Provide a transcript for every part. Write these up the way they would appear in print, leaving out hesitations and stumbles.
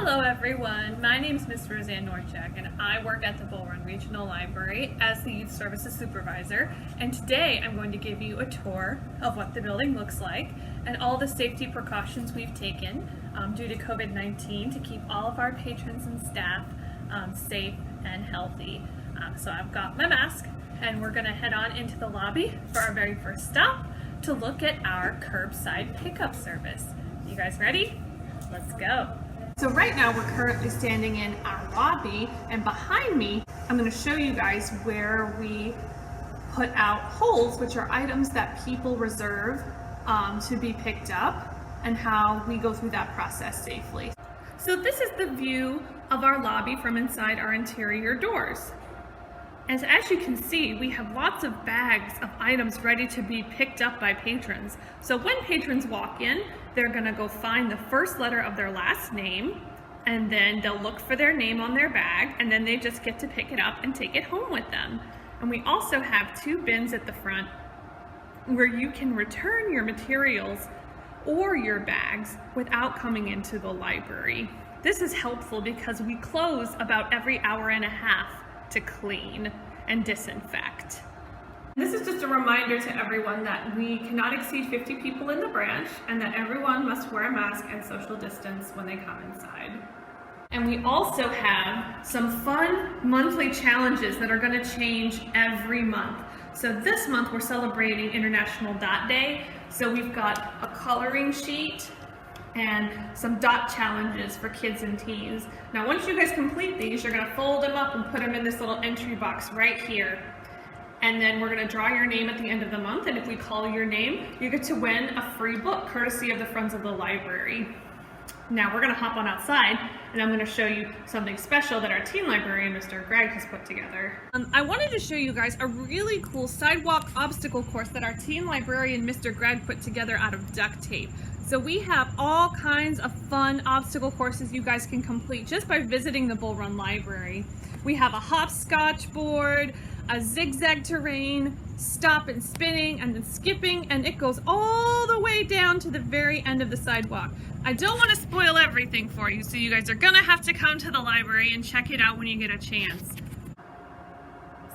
Hello everyone, my name is Miss Rosanne and I work at the Bull Run Regional Library as the Youth Services Supervisor, and today I'm going to give you a tour of what the building looks like and all the safety precautions we've taken due to COVID-19 to keep all of our patrons and staff safe and healthy. So I've got my mask and we're going to head on into the lobby for our very first stop to look at our curbside pickup service. You guys ready? Let's go. So right now we're currently standing in our lobby, and behind me I'm going to show you guys where we put out holds, which are items that people reserve to be picked up, and how we go through that process safely. So this is the view of our lobby from inside our interior doors. And as you can see, we have lots of bags of items ready to be picked up by patrons. So when patrons walk in, they're gonna go find the first letter of their last name, and then they'll look for their name on their bag, and then they just get to pick it up and take it home with them. And we also have 2 bins at the front where you can return your materials or your bags without coming into the library. This is helpful because we close about every hour and a half to clean and disinfect. This is just a reminder to everyone that we cannot exceed 50 people in the branch and that everyone must wear a mask and social distance when they come inside. And we also have some fun monthly challenges that are going to change every month. So this month we're celebrating International Dot Day. So we've got a coloring sheet and some dot challenges for kids and teens. Now once you guys complete these, you're gonna fold them up and put them in this little entry box right here. And then we're gonna draw your name at the end of the month, and if we call your name, you get to win a free book courtesy of the Friends of the Library. Now we're gonna hop on outside and I'm gonna show you something special that our teen librarian, Mr. Greg, has put together. I wanted to show you guys a really cool sidewalk obstacle course that our teen librarian, Mr. Greg, put together out of duct tape. So we have all kinds of fun obstacle courses you guys can complete just by visiting the Bull Run Library. We have a hopscotch board, a zigzag terrain, stop and spinning, and then skipping, and it goes all the way down to the very end of the sidewalk. I don't want to spoil everything for you, so you guys are gonna have to come to the library and check it out when you get a chance.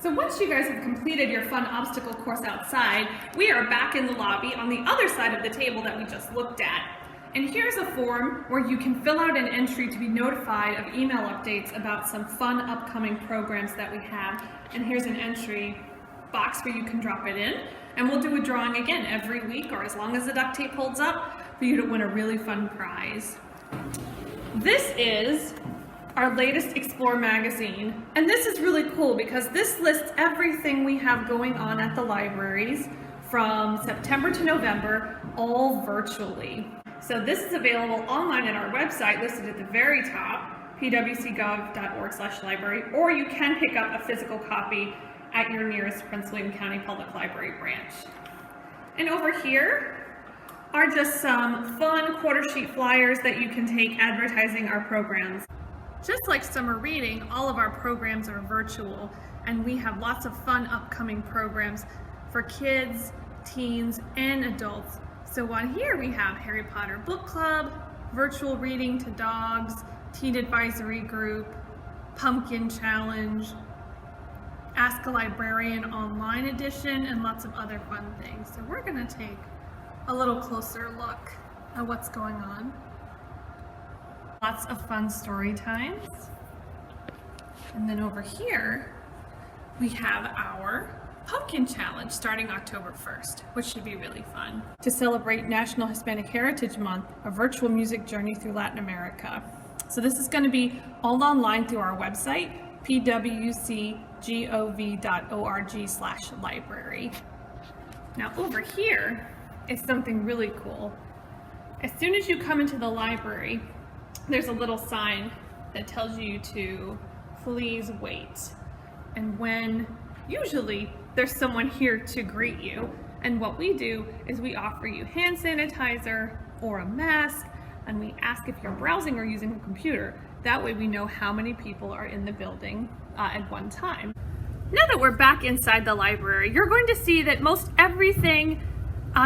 So once you guys have completed your fun obstacle course outside, we are back in the lobby on the other side of the table that we just looked at. And here's a form where you can fill out an entry to be notified of email updates about some fun upcoming programs that we have. And here's an entry box where you can drop it in. And we'll do a drawing again every week, or as long as the duct tape holds up, for you to win a really fun prize. This is our latest Explore magazine. And this is really cool because this lists everything we have going on at the libraries from September to November, all virtually. So this is available online at our website, listed at the very top, pwcgov.org/library, or you can pick up a physical copy at your nearest Prince William County Public Library branch. And over here are just some fun quarter sheet flyers that you can take advertising our programs. Just like summer reading, all of our programs are virtual, and we have lots of fun upcoming programs for kids, teens, and adults. So on here we have Harry Potter Book Club, Virtual Reading to Dogs, Teen Advisory Group, Pumpkin Challenge, Ask a Librarian Online Edition, and lots of other fun things. So we're gonna take a little closer look at what's going on. Lots of fun story times. And then over here, we have our Pumpkin Challenge starting October 1st, which should be really fun. To celebrate National Hispanic Heritage Month, a virtual music journey through Latin America. So this is gonna be all online through our website, pwcgov.org/library. Now over here is something really cool. As soon as you come into the library, there's a little sign that tells you to please wait. And usually there's someone here to greet you. And what we do is we offer you hand sanitizer or a mask, and we ask if you're browsing or using a computer. That way we know how many people are in the building at one time. Now that we're back inside the library, you're going to see that most everything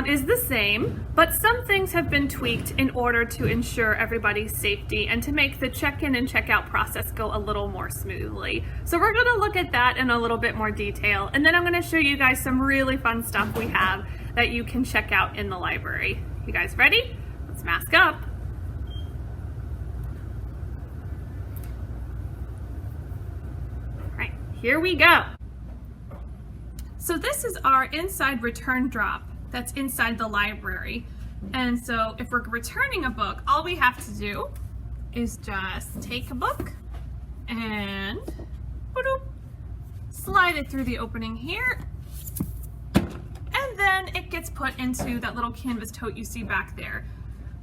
is the same, but some things have been tweaked in order to ensure everybody's safety and to make the check-in and check-out process go a little more smoothly. So we're going to look at that in a little bit more detail, and then I'm going to show you guys some really fun stuff we have that you can check out in the library. You guys ready? Let's mask up. All right, here we go. So this is our inside return drop that's inside the library. And so if we're returning a book, all we have to do is just take a book and slide it through the opening here. And then it gets put into that little canvas tote you see back there.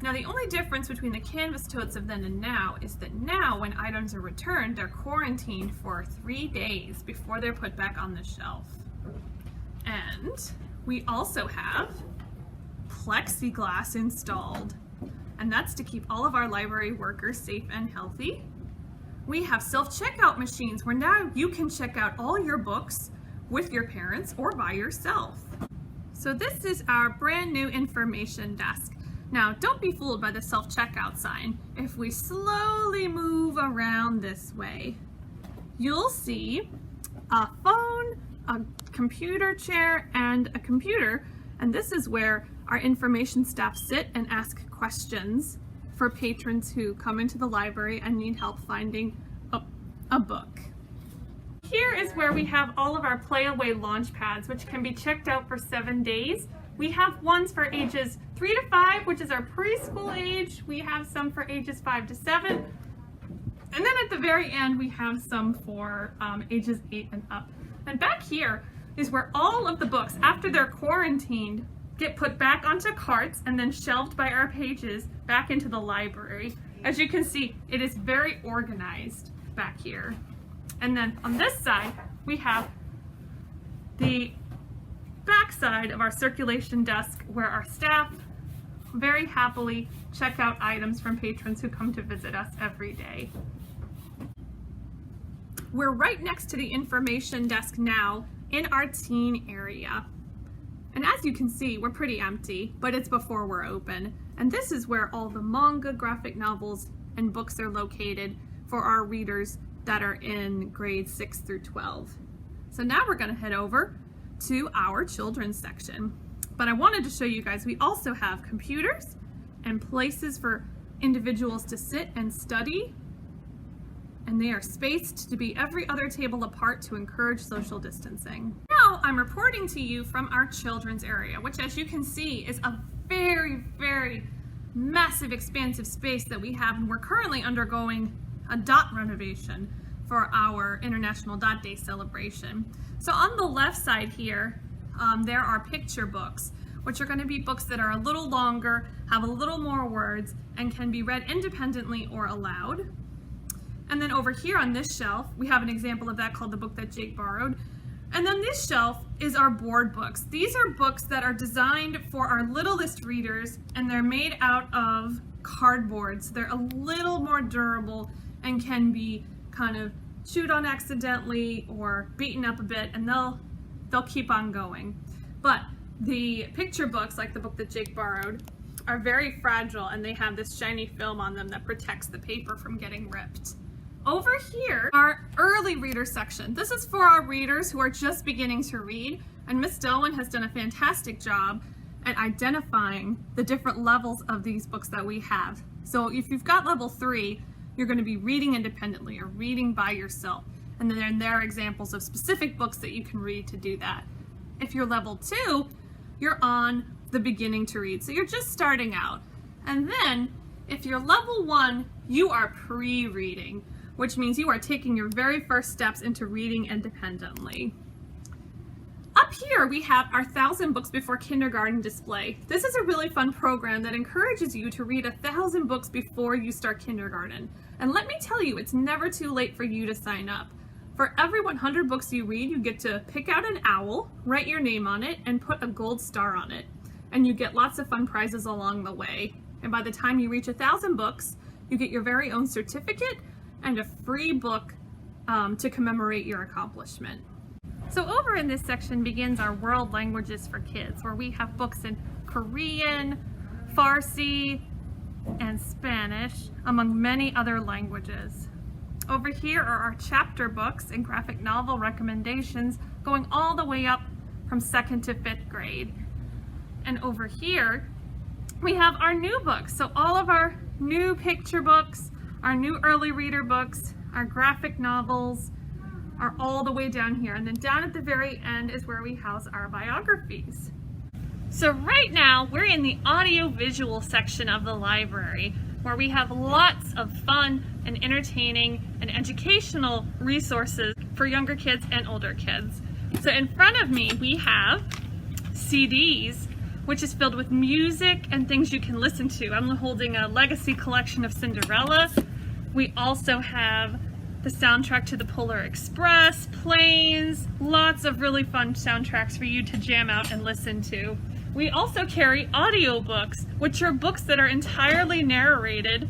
Now the only difference between the canvas totes of then and now is that now when items are returned, they're quarantined for 3 days before they're put back on the shelf. And we also have plexiglass installed, and that's to keep all of our library workers safe and healthy. We have self-checkout machines where now you can check out all your books with your parents or by yourself. So this is our brand new information desk. Now don't be fooled by the self-checkout sign. If we slowly move around this way, you'll see a phone, a computer chair, and a computer, and this is where our information staff sit and ask questions for patrons who come into the library and need help finding a book. Here is where we have all of our Play-Away launch pads, which can be checked out for 7 days. We have ones for ages 3 to 5, which is our preschool age. We have some for ages 5 to 7. And then at the very end, we have some for ages 8 and up. And back here is where all of the books, after they're quarantined, get put back onto carts and then shelved by our pages back into the library. As you can see, it is very organized back here. And then on this side, we have the back side of our circulation desk where our staff very happily check out items from patrons who come to visit us every day. We're right next to the information desk now in our teen area. And as you can see, we're pretty empty, but it's before we're open. And this is where all the manga, graphic novels, and books are located for our readers that are in grades 6 through 12. So now we're going to head over to our children's section. But I wanted to show you guys, we also have computers and places for individuals to sit and study. And they are spaced to be every other table apart to encourage social distancing. Now I'm reporting to you from our children's area, which as you can see is a very, very massive, expansive space that we have, and we're currently undergoing a dot renovation for our International Dot Day celebration. So on the left side here, there are picture books, which are going to be books that are a little longer, have a little more words, and can be read independently or aloud. And then over here on this shelf, we have an example of that called The Book That Jake Borrowed. And then this shelf is our board books. These are books that are designed for our littlest readers, and they're made out of cardboard. So they're a little more durable and can be kind of chewed on accidentally or beaten up a bit, and they'll keep on going. But the picture books, like The Book That Jake Borrowed, are very fragile, and they have this shiny film on them that protects the paper from getting ripped. Over here, our early reader section. This is for our readers who are just beginning to read, and Miss Delwyn has done a fantastic job at identifying the different levels of these books that we have. So if you've got level 3, you're going to be reading independently or reading by yourself. And then there are examples of specific books that you can read to do that. If you're level 2, you're on the beginning to read. So you're just starting out. And then if you're level 1, you are pre-reading, which means you are taking your very first steps into reading independently. Up here we have our 1,000 Books Before Kindergarten display. This is a really fun program that encourages you to read 1,000 books before you start kindergarten. And let me tell you, it's never too late for you to sign up. For every 100 books you read, you get to pick out an owl, write your name on it, and put a gold star on it. And you get lots of fun prizes along the way. And by the time you reach 1,000 books, you get your very own certificate and a free book to commemorate your accomplishment. So over in this section begins our world languages for kids, where we have books in Korean, Farsi, and Spanish, among many other languages. Over here are our chapter books and graphic novel recommendations going all the way up from 2nd to 5th grade. And over here we have our new books. So all of our new picture books, our new early reader books, our graphic novels are all the way down here. And then down at the very end is where we house our biographies. So right now we're in the audio-visual section of the library, where we have lots of fun and entertaining and educational resources for younger kids and older kids. So in front of me we have CDs, which is filled with music and things you can listen to. I'm holding a legacy collection of Cinderella. We also have the soundtrack to the Polar Express, Planes, lots of really fun soundtracks for you to jam out and listen to. We also carry audiobooks, which are books that are entirely narrated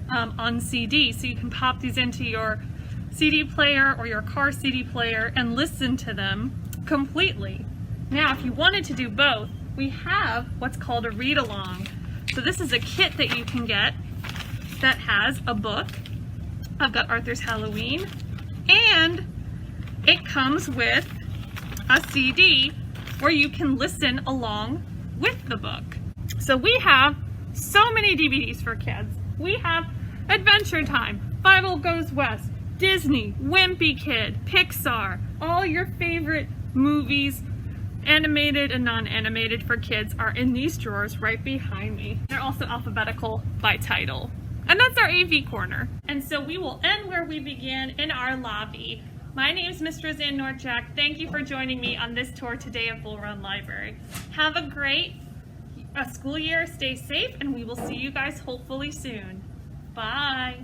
on CD. So you can pop these into your CD player or your car CD player and listen to them completely. Now, if you wanted to do both, we have what's called a read-along. So this is a kit that you can get that has a book. I've got Arthur's Halloween, and it comes with a CD where you can listen along with the book. So we have so many DVDs for kids. We have Adventure Time, Bible Goes West, Disney, Wimpy Kid, Pixar, all your favorite movies, animated and non-animated for kids, are in these drawers right behind me. They're also alphabetical by title. And that's our AV corner. And so we will end where we began, in our lobby. My name is Miss Rosanne Norchak. Thank you for joining me on this tour today of Bull Run Library. Have a great school year, stay safe, and we will see you guys hopefully soon. Bye.